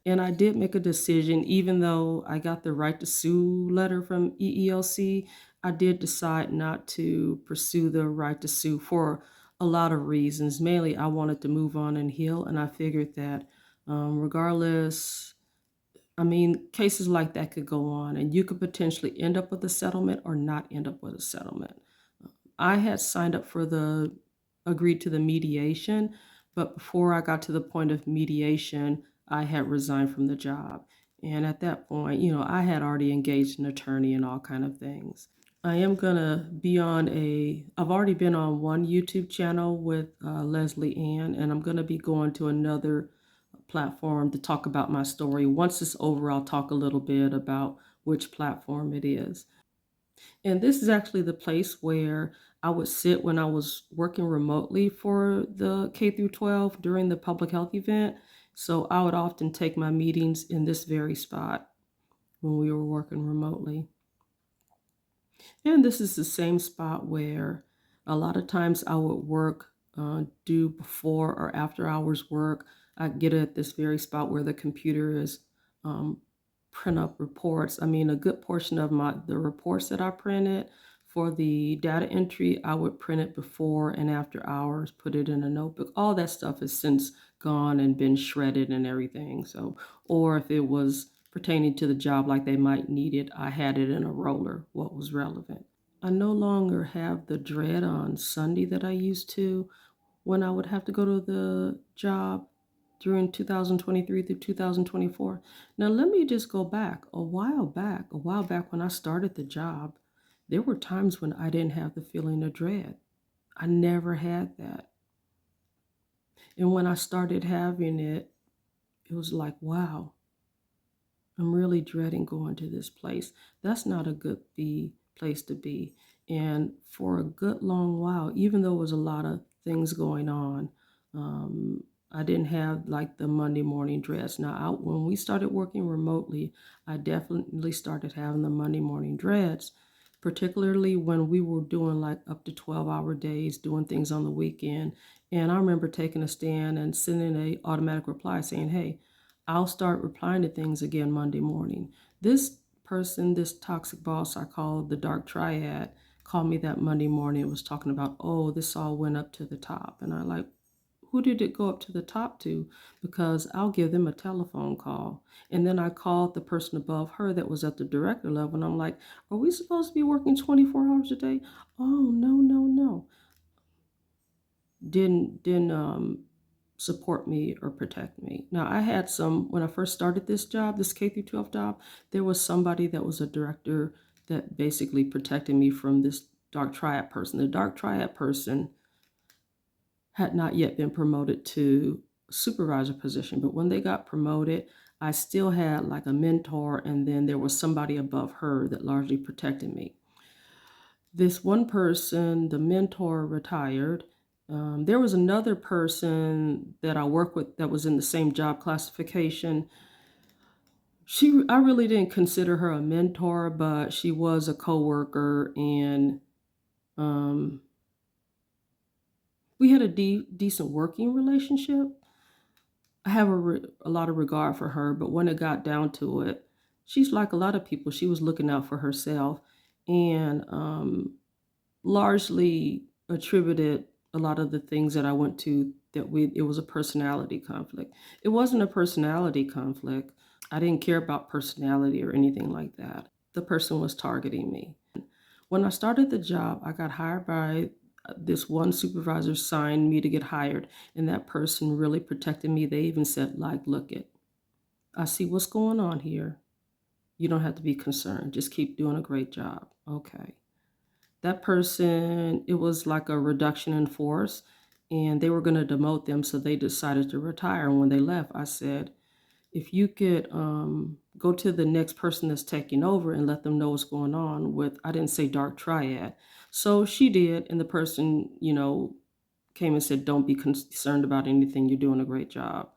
And I did make a decision, even though I got the right to sue letter from EEOC, I did decide not to pursue the right to sue for a lot of reasons. Mainly, I wanted to move on and heal, and I figured that regardless, I mean, cases like that could go on, and you could potentially end up with a settlement or not end up with a settlement. I had signed up for agreed to the mediation, but before I got to the point of mediation, I had resigned from the job. And at that point, I had already engaged an attorney and all kind of things. I am gonna be I've already been on one YouTube channel with Leslie Ann, and I'm gonna be going to another platform to talk about my story. Once it's over, I'll talk a little bit about which platform it is. And this is actually the place where I would sit when I was working remotely for the K through 12 during the public health event. So I would often take my meetings in this very spot when we were working remotely. And this is the same spot where a lot of times I would work, do before or after hours work. I get at this very spot where the computer is um, print up reports. I mean, a good portion of the reports that I printed for the data entry, I would print it before and after hours, put it in a notebook. All that stuff has since gone and been shredded and everything. So, or if it was pertaining to the job like they might need it, I had it in a roller, what was relevant. I no longer have the dread on Sunday that I used to when I would have to go to the job during 2023 through 2024. Now, let me just go back a while back when I started the job, there were times when I didn't have the feeling of dread. I never had that. And when I started having it, it was like, wow, I'm really dreading going to this place. That's not a good place to be. And for a good long while, even though there was a lot of things going on, I didn't have like the Monday morning dreads. Now, when we started working remotely, I definitely started having the Monday morning dreads, particularly when we were doing like up to 12-hour days, doing things on the weekend. And I remember taking a stand and sending a automatic reply saying, hey, I'll start replying to things again Monday morning. This person, this toxic boss I call the dark triad, called me that Monday morning and was talking about, oh, this all went up to the top. And I like, who did it go up to the top to? Because I'll give them a telephone call. And then I called the person above her that was at the director level. And I'm like, are we supposed to be working 24 hours a day? Oh, no, no, no. Didn't support me or protect me. Now, I had when I first started this job, this K through 12 job, there was somebody that was a director that basically protected me from this dark triad person. The dark triad person had not yet been promoted to supervisor position, but when they got promoted, I still had like a mentor, and then there was somebody above her that largely protected me. This one person, the mentor, retired. There was another person that I worked with that was in the same job classification. I really didn't consider her a mentor, but she was a coworker, and um, we had a decent working relationship. I have a lot of regard for her, but when it got down to it, she's like a lot of people. She was looking out for herself, and largely attributed a lot of the things that I went to it was a personality conflict. It wasn't a personality conflict. I didn't care about personality or anything like that. The person was targeting me. When I started the job, I got hired by this one supervisor signed me to get hired, and that person really protected me. They even said, like, look it, I see what's going on here. You don't have to be concerned. Just keep doing a great job. Okay. That person, it was like a reduction in force, and they were going to demote them, so they decided to retire. And when they left, I said, if you could go to the next person that's taking over and let them know what's going on with, I didn't say dark triad. So she did, and the person, came and said, don't be concerned about anything. You're doing a great job.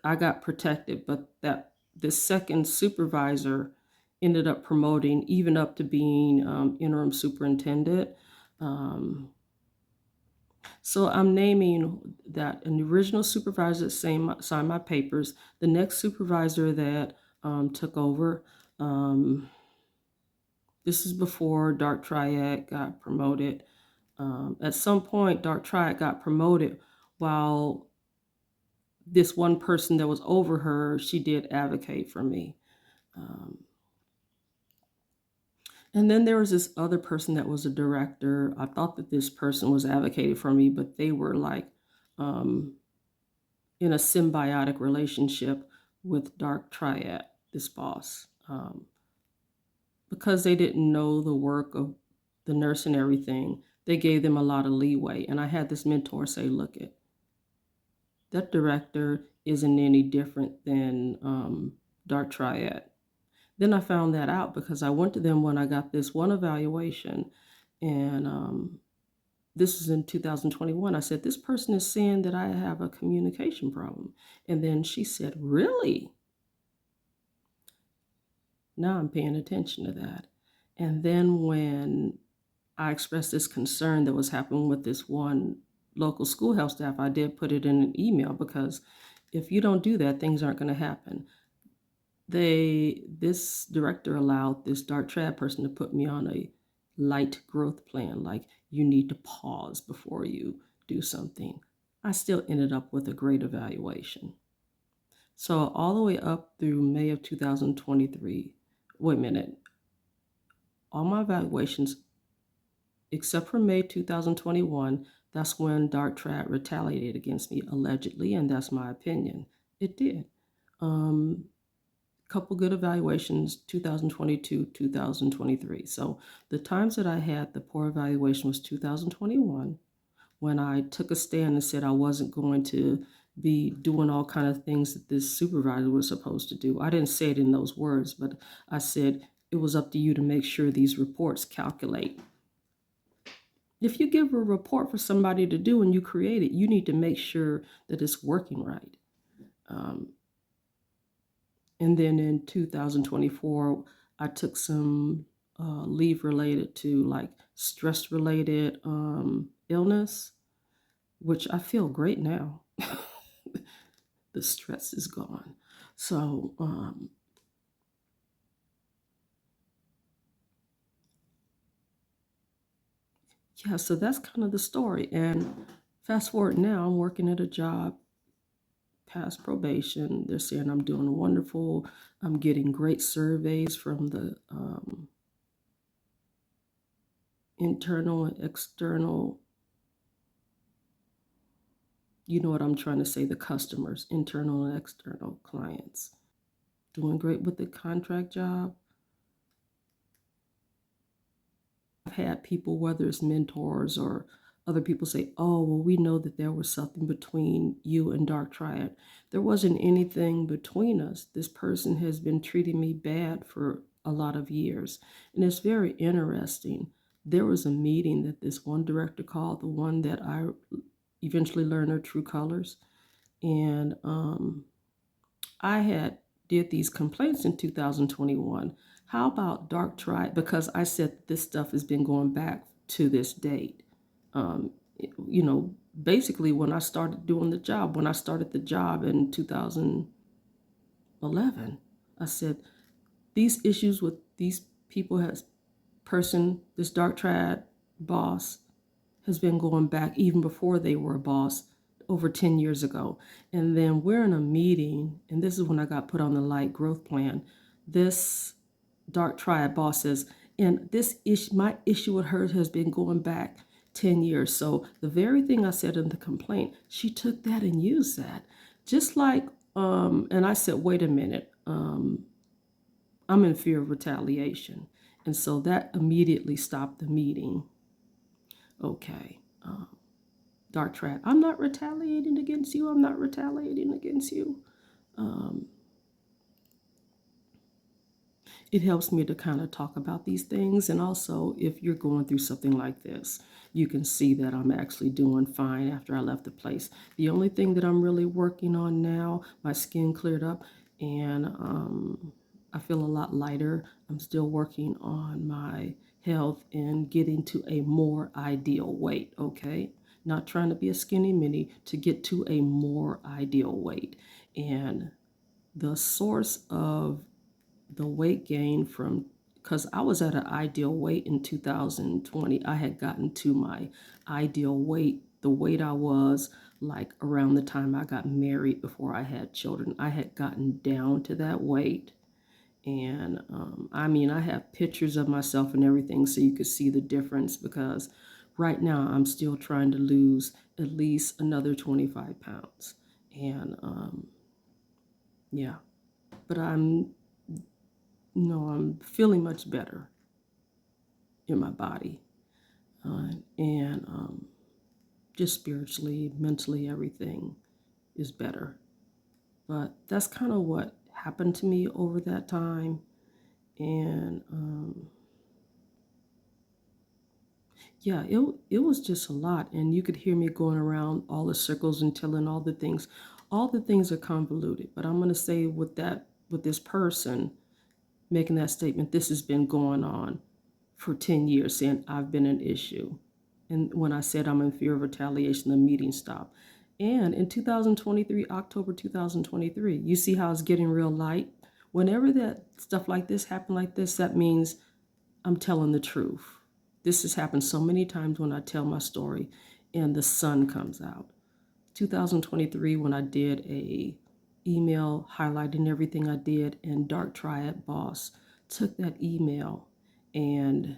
I got protected, but the second supervisor ended up promoting even up to being interim superintendent. Um, So I'm naming that an original supervisor that signed my papers, the next supervisor that took over. Um, this is before Dark Triad got promoted. At some point, Dark Triad got promoted while this one person that was over her, she did advocate for me. Um, and then there was this other person that was a director. I thought that this person was advocating for me, but they were like, um, in a symbiotic relationship with Dark Triad, this boss. Because they didn't know the work of the nurse and everything, they gave them a lot of leeway. And I had this mentor say, look, that director isn't any different than Dark Triad. Then I found that out because I went to them when I got this one evaluation, and this is in 2021. I said, this person is saying that I have a communication problem. And then she said, really? Now I'm paying attention to that. And then when I expressed this concern that was happening with this one local schoolhouse staff, I did put it in an email because if you don't do that, things aren't going to happen. This director allowed this Dark Trad person to put me on a light growth plan, like you need to pause before you do something. I still ended up with a great evaluation. So all the way up through May of 2023, wait a minute, all my evaluations, except for May 2021, that's when Dark Trad retaliated against me, allegedly, and that's my opinion. It did. Um, Couple good evaluations, 2022, 2023. So the times that I had the poor evaluation was 2021, when I took a stand and said I wasn't going to be doing all kind of things that this supervisor was supposed to do. I didn't say it in those words, but I said it was up to you to make sure these reports calculate. If you give a report for somebody to do and you create it, you need to make sure that it's working right. Um, and then in 2024, I took some leave related to like stress related illness, which I feel great now. The stress is gone. So, yeah, so that's kind of the story. And fast forward now, I'm working at a job past probation. They're saying I'm doing wonderful. I'm getting great surveys from the internal and external, you know what I'm trying to say, the customers, internal and external clients. Doing great with the contract job. I've had people, whether it's mentors or other people, say, oh, well, we know that there was something between you and Dark Triad. There wasn't anything between us. This person has been treating me bad for a lot of years. And it's very interesting. There was a meeting that this one director called, the one that I eventually learned her true colors. And I had did these complaints in 2021. How about Dark Triad? Because I said this stuff has been going back to this date. Um, you know, basically when I started doing the job, when I started the job in 2011, I said these issues with these people this Dark Triad boss has been going back even before they were a boss over 10 years ago. And then we're in a meeting, and this is when I got put on the light growth plan. This Dark Triad boss says, and this issue, my issue with her has been going back 10 years. So the very thing I said in the complaint, she took that and used that. Just like, and I said, wait a minute, I'm in fear of retaliation. And so that immediately stopped the meeting. Okay. Dark Trad, I'm not retaliating against you. I'm not retaliating against you. Um, it helps me to kind of talk about these things. And also, if you're going through something like this, you can see that I'm actually doing fine after I left the place. The only thing that I'm really working on now, my skin cleared up and I feel a lot lighter. I'm still working on my health and getting to a more ideal weight, okay? not trying to be a skinny mini, to get to a more ideal weight. And the source of the weight gain from, because I was at an ideal weight in 2020. I had gotten to my ideal weight, the weight I was like around the time I got married before I had children. I had gotten down to that weight. And I mean, I have pictures of myself and everything so you could see the difference, because right now I'm still trying to lose at least another 25 pounds. And yeah, but I'm feeling much better in my body, and just spiritually, mentally, everything is better. But that's kind of what happened to me over that time. And yeah, it was just a lot. And you could hear me going around all the circles and telling all the things. All the things are convoluted. But I'm going to say with this person making that statement, this has been going on for 10 years, saying I've been an issue. And when I said I'm in fear of retaliation, the meeting stopped. And in 2023, October 2023, you see how it's getting real light? Whenever that stuff like this happen like this, that means I'm telling the truth. This has happened so many times when I tell my story and the sun comes out. 2023, when I did a email highlighting everything I did, and Dark Triad Boss took that email and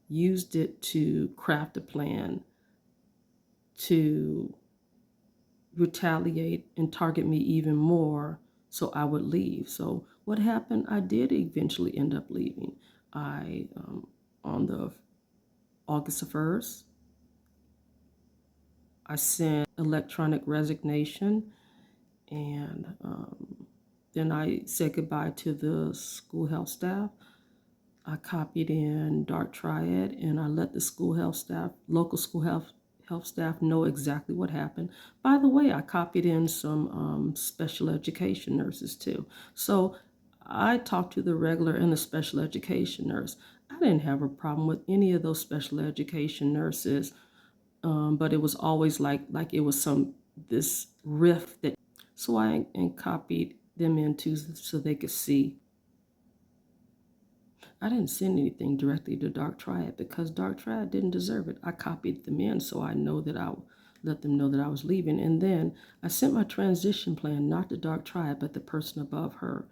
used it to craft a plan to retaliate and target me even more so I would leave. So what happened? I did eventually end up leaving. I on the August the 1st, I sent electronic resignation, and then I said goodbye to the school health staff. I copied in Dark Triad, and I let the school health staff, local school health staff, know exactly what happened. By the way, I copied in some special education nurses too. So I talked to the regular and the special education nurse. I didn't have a problem with any of those special education nurses, but it was always like it was this rift that. So I and copied them in too so they could see. I didn't send anything directly to Dark Triad because Dark Triad didn't deserve it. I copied them in so I know that I let them know that I was leaving. And then I sent my transition plan not to Dark Triad, but the person above her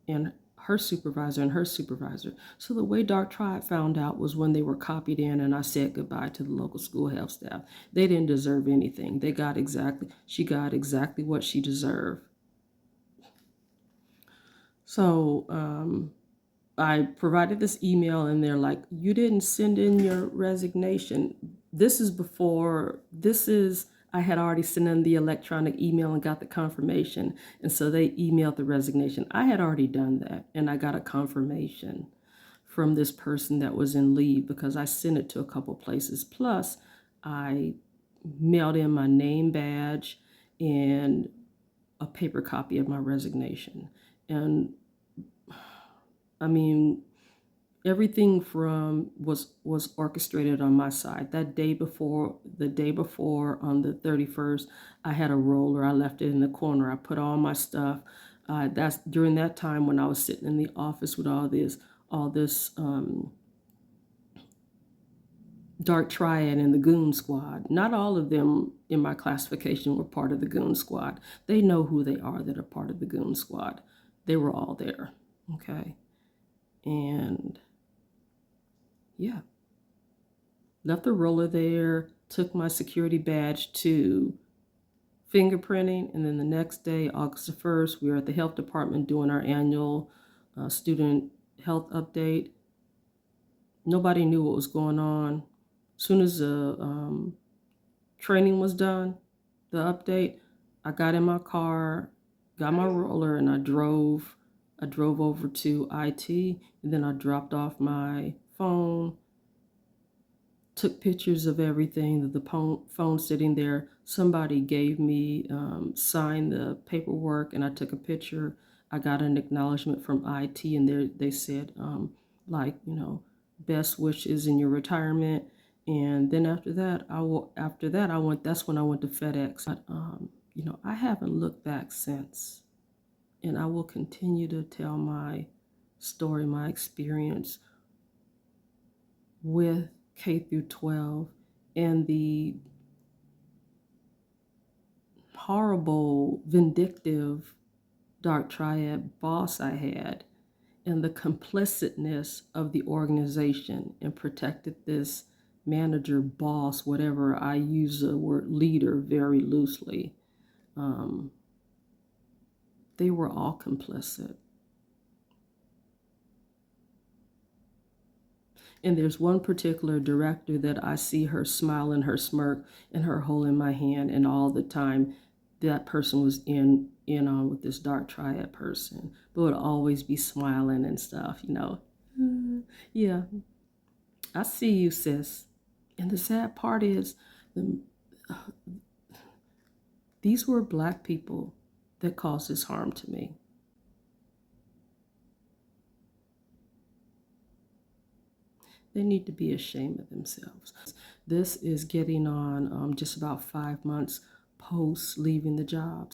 and her supervisor and her supervisor. So the way Dark Triad found out was when they were copied in and I said goodbye to the local school health staff. They didn't deserve anything. She got exactly what she deserved. So I provided this email and they're like, you didn't send in your resignation. I had already sent in the electronic email and got the confirmation. And so they emailed the resignation. I had already done that and I got a confirmation from this person that was in leave because I sent it to a couple places. Plus, I mailed in my name badge and a paper copy of my resignation. And I mean, everything was orchestrated on my side. The day before on the 31st, I had a roller. I left it in the corner. I put all my stuff. That's during that time when I was sitting in the office with all this Dark Triad and the Goon Squad. Not all of them in my classification were part of the Goon Squad. They know who they are that are part of the Goon Squad. They were all there. Okay. And yeah, left the roller there, took my security badge to fingerprinting, and then the next day, August the 1st, we were at the health department doing our annual student health update. Nobody knew what was going on. As soon as the training was done, the update, I got in my car, got my roller, and I drove over to IT, and then I dropped off my phone, took pictures of everything, the phone sitting there. Somebody gave me, signed the paperwork, and I took a picture. I got an acknowledgement from IT, and they said, best wishes in your retirement. And then after that, that's when I went to FedEx. But, I haven't looked back since. And I will continue to tell my story, my experience with K through 12 and the horrible, vindictive dark triad boss I had, and the complicitness of the organization, and protected this manager, boss, whatever. I use the word leader very loosely. Um, they were all complicit. And there's one particular director that I see her smile and her smirk and her holding my hand, and all the time that person was in on with this dark triad person, but would always be smiling and stuff. Yeah, I see you, sis. And the sad part is, the, these were Black people that caused this harm to me. They need to be ashamed of themselves. This is getting on just about 5 months post leaving the job.